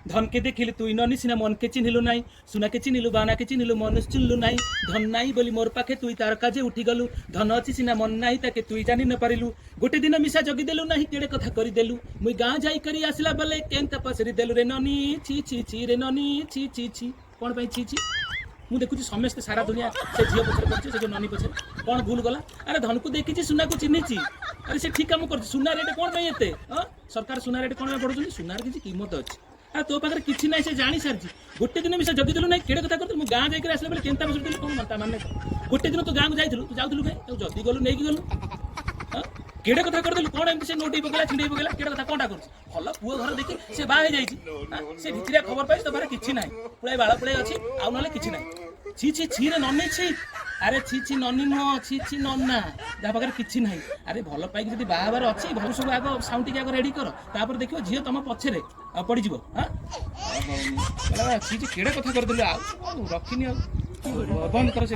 धन के देखिलु तुई ननी सिना मन के चिन्हिलु नाई सुना के चिन्हिलु बाना के चिन्हिलु मनुष्य चिन्हिलु नाई धन नाई बोली मोर पाखे तुई तार काजे उठी गलु धन अछि सिना मन नाई ताके तुई जानि न पारिलु गोटे दिन मिसा जगी देलु नाही केड़े कथा करि देलु मुई गाँ जाई करी आसला बेले केंता पसरी देलु रे ननी छी छी छी रे ननी छी छी छी कोन पई छी छी मु देखुची समस्त सारा दुनिया से झियो पछरे करछि से जो ननी पछरे कोन भूल गला अरे धन को देखिछि सुना को चिन्हिछि अरे से ठीक काम करछि सुना रेट कोन पई एते सरकार सुना रेट कोन पई पडुछन सुनार किछि कीमत अछि आ तो पाखरे किछि नै से जानि सारछि गोटे दिन मिसा जगी देलु नै केड़े कथा करथि मु गाँ जाई करी आसला बेले केंता पछरे देलु कोन मानता माने गोटे दिन तो गाँ को जाइथिलु तू जाउथिलु काई तू जदी गलु नै कि गलु केड़े कथा कर देलु कोन एमती से नोटी पकेला छिंडे पकेला केड़े कथा कोनटा करछ भल पुओ घर देखि से बा हे जाईछि से भितरिया खबर पाइछ तो बारे किछि नै पुळे बाळ पुळे अछि आ नले किछि नै छी छी छी रे नन्नी छी अरे छी छी नन्नी न छी छी नन्ना जा पाखरे किछि नै अरे भल पाइक जदी बाहाबार अछि भल सब आगो साउंड टिक आगो रेडी कर तापर देखियो झियो तम पछरे पड़ी जिवो हां छी छी केड़े कथा कर देलु आ रखिनी आ बंद कर से